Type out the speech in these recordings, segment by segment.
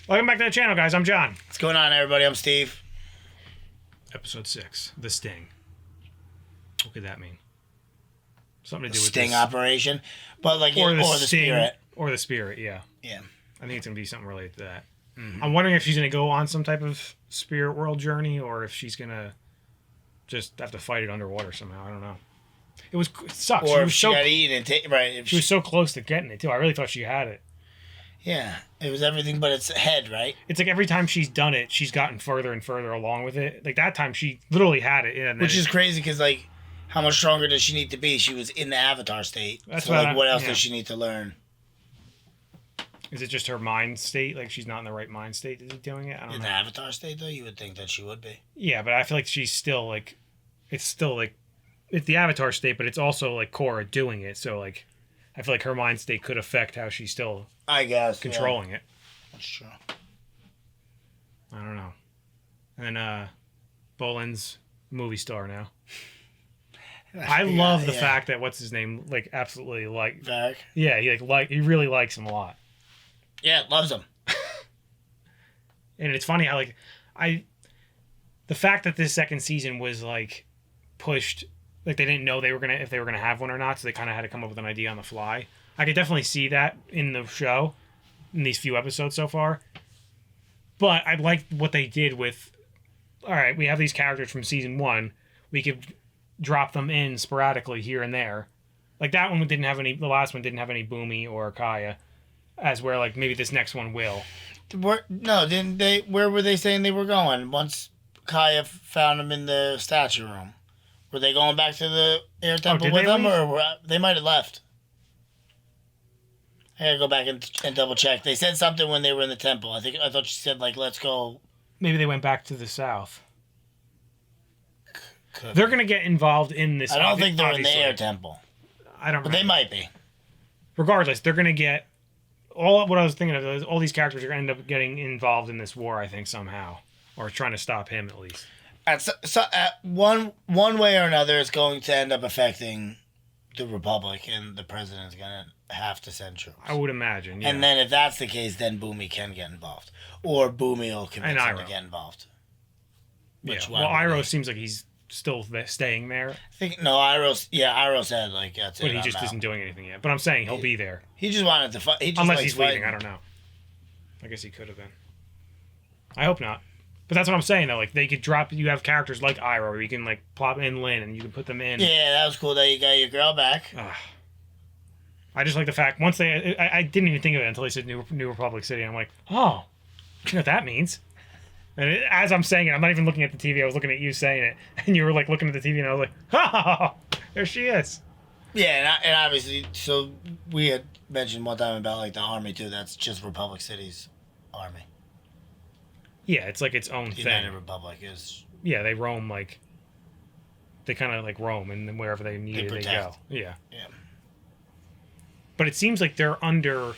Welcome back to the channel, guys. I'm John. What's going on, everybody? I'm Steve. Episode 6, The Sting. What could that mean? Something to do with Sting this. operation, but like Or the Sting, spirit. Or the spirit, yeah. Yeah. I think it's going to be something related to that. Mm-hmm. I'm wondering if she's going to go on some type of spirit world journey or if she's going to just have to fight it underwater somehow. I don't know. It sucks. Or if she got eaten and right. She was so close to getting it, too. I really thought she had it. Yeah. It was everything but its head, right? It's like every time she's done it, she's gotten further and further along with it. Like that time, she literally had it. And which is crazy because, like, how much stronger does she need to be? She was in the Avatar state. That's so, like, what else does she need to learn? Is it just her mind state? Like, she's not in the right mind state to be doing it? I don't know. In the Avatar state, though? You would think that she would be. Yeah, but I feel like she's still, like... It's the Avatar state, but it's also, like, Korra doing it. So, like, I feel like her mind state could affect how she's still... I guess, controlling it. That's true. I don't know. And then, Bolin's movie star now. I love the fact that, what's his name, like, absolutely, like... Varrick? Yeah, he really likes him a lot. Yeah, loves him. And it's funny how, like, the fact that this second season was, like, pushed, like, they didn't know if they were gonna have one or not, so they kind of had to come up with an idea on the fly. I could definitely see that in the show, in these few episodes so far. But I liked what they did with, all right, we have these characters from season 1, we could drop them in sporadically here and there. Like, that one didn't have any, the last one didn't have any Boomy or Kaya, as where, like, maybe this next one will. No, didn't they? Where were they saying they were going? Once Kaya found them in the statue room, were they going back to the air temple with them, or they might have left? I gotta go back and double check. They said something when they were in the temple. I thought she said, like, let's go. Maybe they went back to the south. They're gonna get involved in this. I don't think they're in the air temple. I don't. But they might be. Regardless, they're gonna get. What I was thinking of is all these characters are going to end up getting involved in this war, I think, somehow. Or trying to stop him, at least. One way or another, it's going to end up affecting the Republic, and the president's going to have to send troops. I would imagine, yeah. And then if that's the case, then Boomy can get involved. Or Boomy will convince him to get involved. Iroh seems like he's still staying there. I think, no, Iroh said, like, that's but he just isn't doing anything yet. But I'm saying he'll be there. He just wanted to fight. Unless he's leaving, I don't know. I guess he could have been. I hope not. But that's what I'm saying, though. Like, they could drop, you have characters like Iroh, where you can, like, plop in Lin, and you can put them in. Yeah, that was cool that you got your girl back. I just like the fact, once I didn't even think of it until they said New Republic City, and I'm like, oh, you know what that means? And as I'm saying it, I'm not even looking at the TV. I was looking at you saying it. And you were, like, looking at the TV, and I was like, oh, there she is. Yeah, and obviously, so we had mentioned one time about, like, the army, too. That's just Republic City's army. Yeah, it's like its own the thing. United Republic is... Yeah, they roam, like... They kind of, like, roam, and then wherever they need it, they go. Yeah. Yeah. But it seems like they're under...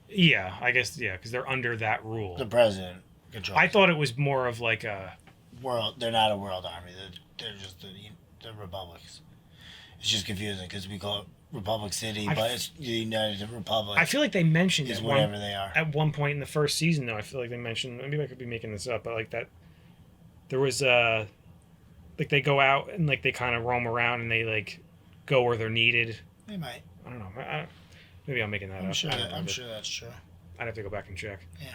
Yeah, I guess, yeah, because they're under that rule. The president controls. I thought it was more of like a... They're not a world army. They're just the republics. It's just confusing because we call it Republic City, but it's the United Republic. I feel like they mentioned it whatever they are. At one point in the first season, though. I feel like they mentioned... Maybe I could be making this up, but like that... There was like they go out and like they kind of roam around and they like go where they're needed. They might. I don't know. Maybe I'm making that up. I'm sure that's true. I'd have to go back and check. Yeah.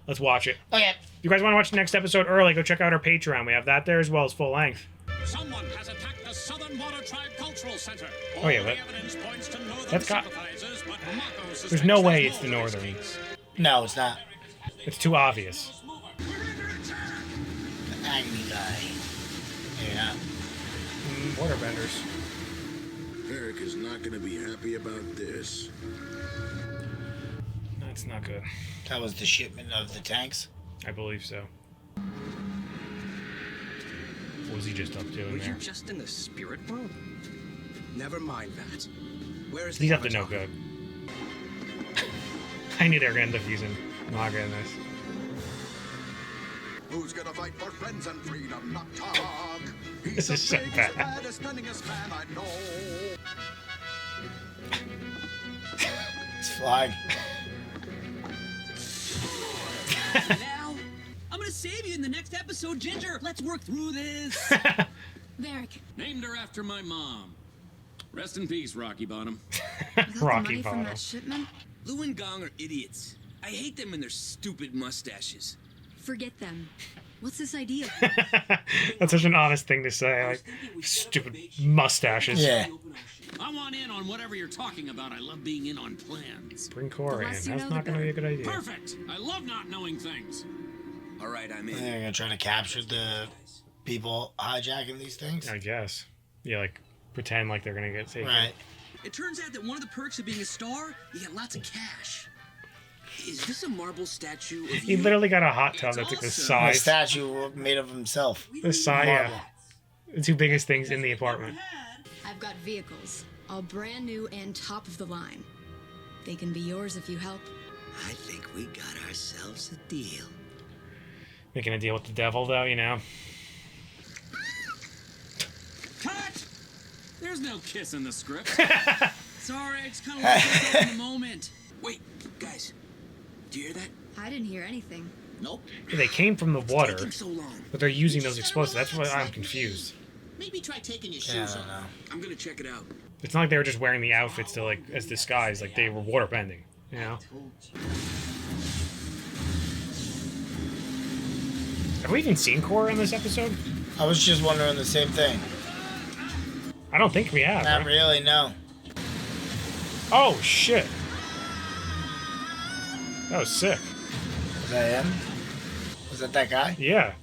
Let's watch it. Okay. If you guys want to watch the next episode early, go check out our Patreon. We have that there as well as full length. Someone has attacked the Southern Water Tribe Cultural Center. Oh yeah, that's got... There's no way it's the Northern. No, it's not. It's too obvious. The Agony guy. Yeah. Waterbenders. Varrick is not going to be happy about this. That's not good. That was the shipment of the tanks? I believe so. What was he just up to in there? Were you just in the spirit world? Never mind that. Where is He's up to no good. I knew they were going to end up using Naga in this. Who's gonna fight for friends and freedom, not talk? This is so bad. It's flag. Now, I'm gonna save you in the next episode, Ginger. Let's work through this. Varrick, Named her after my mom. Rest in peace, Rocky Bottom. you got the Rocky money from Bottom. that shipment? Lou and Gong are idiots. I hate them and their stupid mustaches. Forget them. What's this idea? That's such an honest thing to say. Like, stupid mustaches. Yeah. I want in on whatever you're talking about. I love being in on plans. Bring Korra in. less That's you know, not the going to be a good idea. Perfect. I love not knowing things. All right, I'm in. They're gonna try to capture the people hijacking these things. I guess. Yeah, like, pretend like they're going to get taken. Right. It turns out that one of the perks of being a star, you get lots of cash. Is this a marble statue of He you? literally got a hot tub It's that's like the awesome. A size. statue made of himself. The size, yeah. The two biggest things in the apartment. I've got vehicles, all brand new and top of the line. They can be yours if you help. I think we got ourselves a deal. Making a deal with the devil, though, you know. Cut! There's no kiss in the script. Sorry, I just kind of lost myself in the moment. Wait, guys, do you hear that? I didn't hear anything. Nope. They came from the water, Taking so long. but they're using those explosives. That's why I'm confused. Maybe try taking your Yeah, I shoes don't off. know. I'm gonna check it out. It's not like they were just wearing the outfits to, like, as disguise. Like, they were water bending, you know? Have we even seen Korra in this episode? I was just wondering the same thing. I don't think we have. Not Right? really, no. Oh, shit. That was sick. Was that him? Was that guy? Yeah.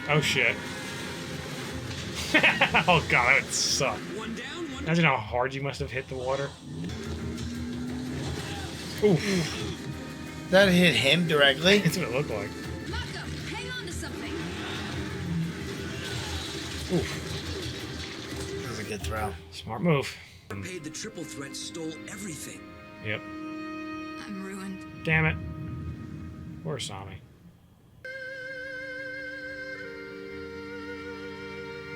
Oh, shit. Oh, God, that would suck. One down, one. Imagine how hard you must have hit the water. Oof. That hit him directly? That's what it looked like. Marco, hang on to something. Oof. That was a good throw. Smart move. Paid the triple threat, stole everything. Yep. I'm ruined. Damn it. Poor Sami.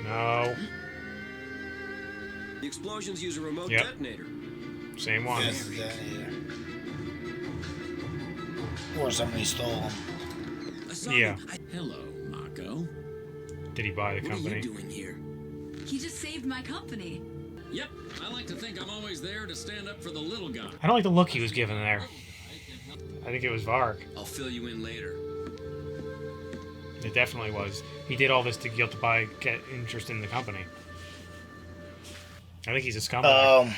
No. The explosions use a remote Yep. detonator. Same one. Yes, or somebody stole him. I saw Yeah. him. Hello, Mako. Did he buy the What are company? you doing here? He just saved my company. Yep, I like to think I'm always there to stand up for the little guy. I don't like the look he was given there. I think it was Varrick. I'll fill you in later. It definitely was. He did all this to get interest in the company. I think he's a scumbag.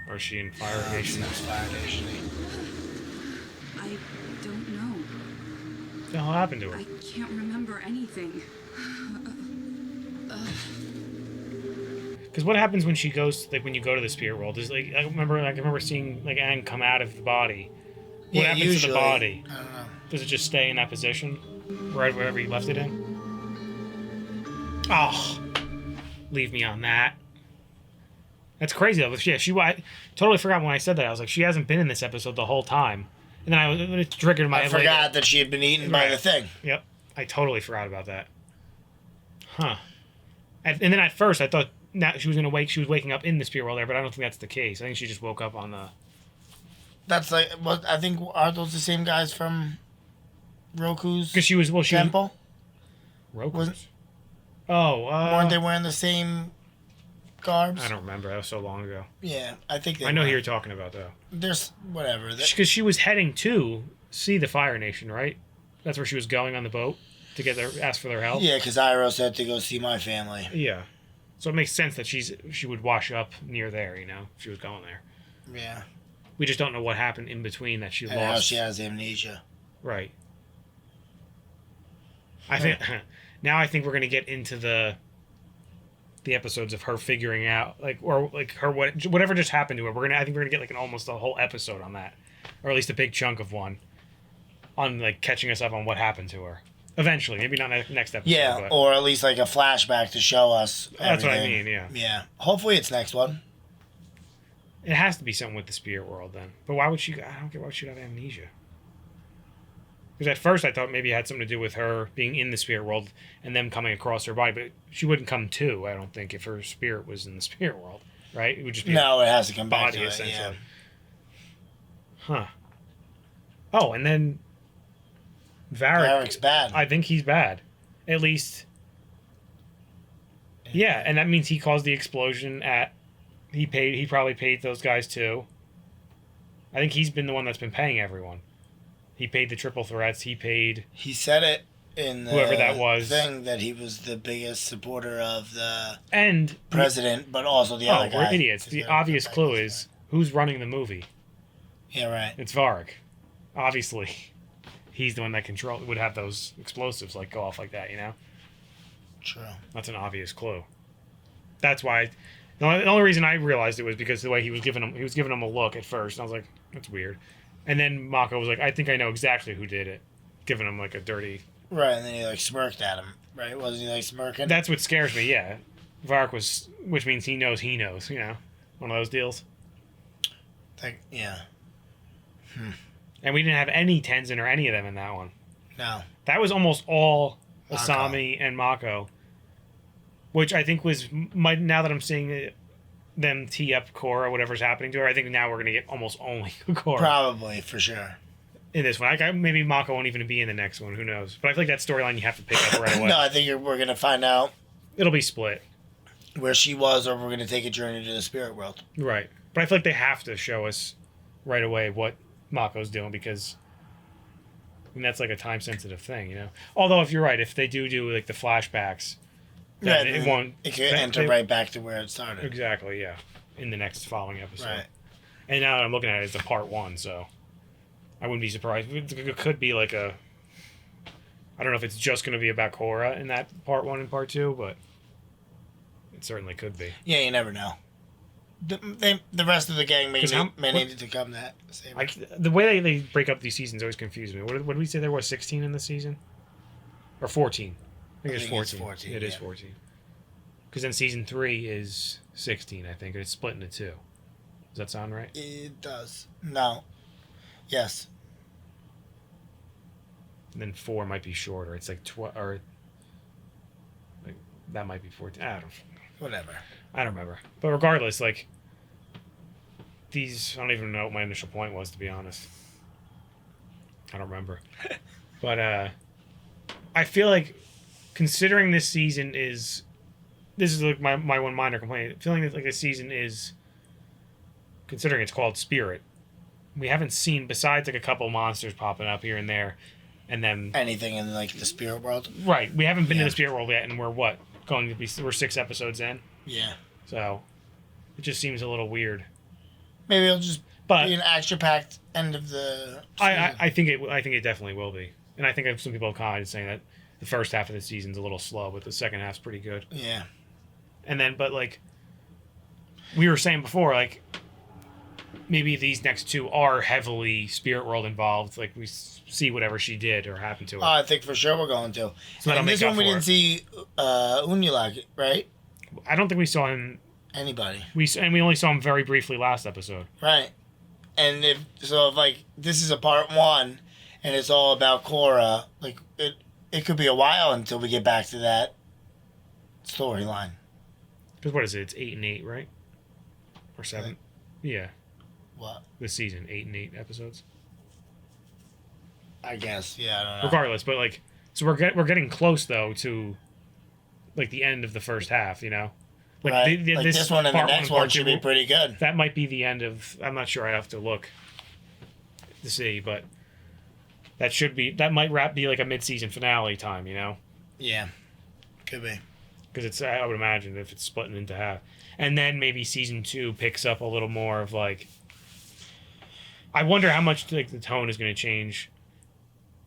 Or is she in Fire Nation? Fire Nation. I don't know. What the hell happened to her? I can't remember anything. Because what happens when she goes, like when you go to the spirit world? Is like I remember seeing like Aang come out of the body. What Yeah, happens usually. to the body? I don't know. Does it just stay in that position, right wherever you left it in? Oh, leave me on that. That's crazy though. Yeah, I totally forgot when I said that. I was like, she hasn't been in this episode the whole time, and then it triggered my. I forgot that she had been eaten by the thing. Yep, I totally forgot about that. Huh. And then at first I thought that she was gonna wake. She was waking up in the spirit world there, but I don't think that's the case. I think she just woke up on the. That's like, what I think, aren't those the same guys from Roku's Because she was temple? Roku. Was- Oh, Weren't they wearing the same garbs? I don't remember. That was so long ago. Yeah, I think they I know were. who you're talking about though. There's, whatever. Because she was heading to see the Fire Nation, right? That's where she was going on the boat to ask for their help. Yeah, because Iroh said to go see my family. Yeah. So it makes sense that she would wash up near there, you know, if she was going there. Yeah. We just don't know what happened in between that she And how lost. she has amnesia. Right. I think now I think we're gonna get into the episodes of her figuring out whatever just happened to her. I think we're gonna get like almost a whole episode on that, or at least a big chunk of one, on like catching us up on what happened to her. Eventually, maybe not next episode. Yeah, but or at least like a flashback to show us that's what I everything. mean. Yeah. Yeah. Hopefully it's next one. It has to be something with the spirit world then. But why would she? I don't get why she'd have amnesia. Because at first I thought maybe it had something to do with her being in the spirit world and them coming across her body, but she wouldn't come to. I don't think if her spirit was in the spirit world, right? It would just be No, it has to come back body to it, essentially. yeah. Huh. Oh, and then Varrick's bad. I think he's bad. At least. Yeah, and that means he caused the explosion at. He probably paid those guys too. I think he's been the one that's been paying everyone. He paid the triple threats. He paid. He said it in the whoever that was thing that he was the biggest supporter of the and president, but also the other guy. We're idiots. The obvious clue is who's running the movie. Yeah, right. It's Varrick. Obviously, he's the one that would have those explosives like go off like that. You know. True. That's an obvious clue. That's why. The only reason I realized it was because the way he was giving him a look at first. And I was like, that's weird. And then Mako was like, I think I know exactly who did it, giving him like a dirty. Right, and then he like smirked at him. Right, wasn't he like smirking? That's what scares me. Yeah, Varrick was, which means he knows. You know, one of those deals. Yeah. And we didn't have any Tenzin or any of them in that one. No. That was almost all Mako. Asami and Mako. Which I think was now that I'm seeing them tee up Korra, whatever's happening to her, I think now we're gonna get almost only Korra. Probably, for sure. In this one, maybe Mako won't even be in the next one. Who knows? But I feel like that storyline you have to pick up right away. No, I think we're gonna find out It'll be split. where she was, or we're gonna take a journey to the spirit world. Right. But I feel like they have to show us right away what Mako's doing because. And that's like a time sensitive thing, you know. Although if you're right, if they do like the flashbacks. Yeah, it won't. It could enter right back to where it started. Exactly, yeah. In the next following episode. Right. And now that I'm looking at it, it's a part 1, so I wouldn't be surprised. It could be like a. I don't know if it's just going to be about Korra in that part 1 and part 2, but it certainly could be. Yeah, you never know. The rest of the gang may need to come that same. The way they break up these seasons always confuses me. What did we say there was 16 in the season? Or 14? I think it's 14. It is 14. Because then season 3 is 16, I think. And it's split into 2. Does that sound right? It does. No. Yes. And then 4 might be shorter. It's like 12 or like that might be 14. I don't know. Whatever. I don't remember. But regardless, like these I don't even know what my initial point was, to be honest. I don't remember. But I feel like considering this season is like my one minor complaint. Feeling that like this season is considering it's called Spirit. We haven't seen besides like a couple monsters popping up here and there and then anything in like the spirit world. Right. We haven't been in the spirit world yet and we're 6 episodes in. Yeah. So it just seems a little weird. Maybe it'll just be an action packed end of the season. I think it definitely will be. And I think some people have commented saying that the first half of the season's a little slow, but the second half's pretty good. Yeah. And then, but like we were saying before, like maybe these next 2 are heavily spirit world involved. Like we see whatever she did or happened to her. I think for sure we're going to. So and this one we didn't see Unulak, right? I don't think we saw him. Anybody. We only saw him very briefly last episode. Right. And if like this is a part 1, and it's all about Korra, like it could be a while until we get back to that storyline. Because what is it? It's 8 and 8, right? Or 7? Like, yeah. What? This season, 8 and 8 episodes. I guess. Yeah, I don't know. Regardless, but like, so we're getting close though to like the end of the first half, you know. Like, right. Like this one and the next one should be pretty good. That might be the end of. I'm not sure. I have to look to see, but that might be like a mid-season finale time, you know. Yeah, could be. Because I would imagine if it's splitting into half, and then maybe season 2 picks up a little more of like. I wonder how much like the tone is going to change,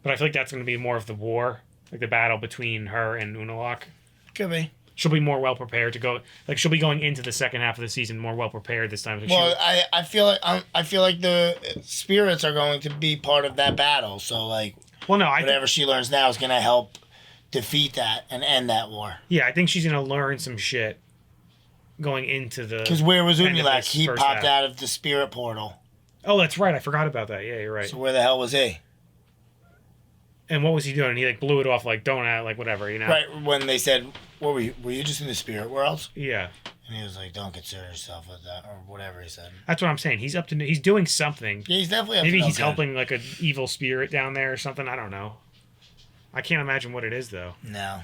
but I feel like that's going to be more of the war, like the battle between her and Unalak. Could be. She'll be more well prepared to go. Like she'll be going into the second half of the season more well prepared this time. Well, I feel like the spirits are going to be part of that battle. So like, well, no, whatever she learns now is going to help defeat that and end that war. Yeah, I think she's going to learn some shit going into the. Because where was Unulak? He popped out of the spirit portal. Oh, that's right. I forgot about that. Yeah, you're right. So where the hell was he? And what was he doing? He like blew it off like don't like whatever, you know. Right when they said, "Were you just in the spirit world?" Yeah. And he was like, "Don't concern yourself with that," or whatever he said. That's what I'm saying. He's he's doing something. Yeah, he's definitely up Maybe to he's no good. helping like an evil spirit down there or something. I don't know. I can't imagine what it is though. No.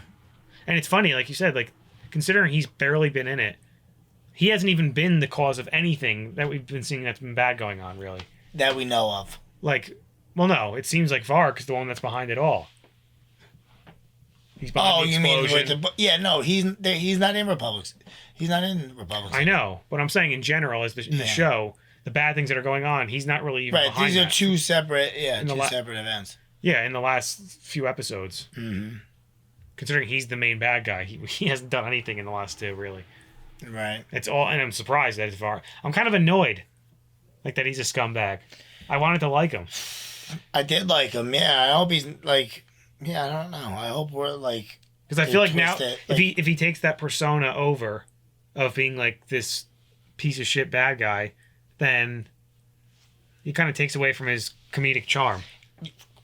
And it's funny, like you said, like considering he's barely been in it, he hasn't even been the cause of anything that we've been seeing that's been bad going on, really. That we know of. Like, well, no, it seems like Varrick is the one that's behind it all. He's behind the explosion. You mean with the... Yeah, no, he's not in Republics. He's not in Republics. I know, but I'm saying in general, as in the show, the bad things that are going on, he's not really even behind these are that. two separate, separate events. Yeah, in the last few episodes. Mm-hmm. Considering he's the main bad guy, he hasn't done anything in the last two, really. Right. It's all, and I'm surprised that it's Varrick. I'm kind of annoyed, like that he's a scumbag. I wanted to like him. I did like him. Yeah, I hope he's like. Yeah, I don't know. I hope we're like. Because I feel like now, it, if he takes that persona over, of being like this piece of shit bad guy, then he kind of takes away from his comedic charm.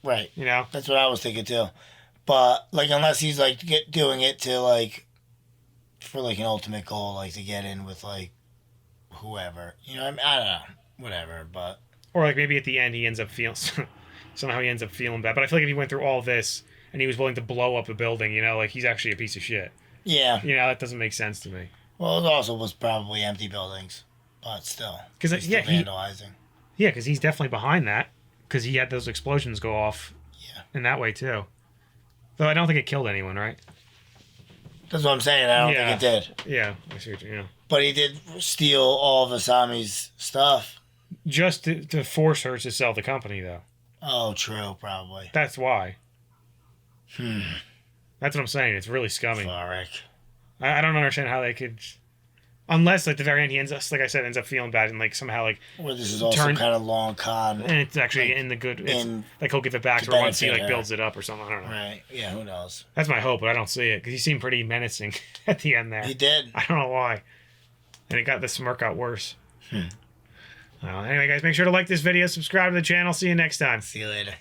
Right. You know. That's what I was thinking too. But like, unless he's like doing it to like, for like an ultimate goal, like to get in with like, whoever. You know, I don't know, whatever. But or like maybe at the end he ends up feeling somehow he ends up feeling bad. But I feel like if he went through all this and he was willing to blow up a building, you know, like he's actually a piece of shit. Yeah. You know, that doesn't make sense to me. Well, it also was probably empty buildings, but still. Because vandalizing. Yeah, because he's definitely behind that. Because he had those explosions go off. Yeah. In that way too. Though I don't think it killed anyone, right? That's what I'm saying. I don't think it did. Yeah, I see what you know. But he did steal all of Asami's stuff. Just to force her to sell the company, though. Oh, true, probably. That's why. That's what I'm saying. It's really scummy. Varrick. I don't understand how they could... Unless, like, the very end, he ends up, like I said, ends up feeling bad and, like, somehow, like... Well, this is also kind of long con. And it's actually like, in the good... like, he'll give it back to her once he, like, builds it up or something. I don't know. Right. Yeah, who knows? That's my hope, but I don't see it. Because he seemed pretty menacing at the end there. He did. I don't know why. And the smirk got worse. Well, anyway, guys, make sure to like this video, subscribe to the channel. See you next time. See you later.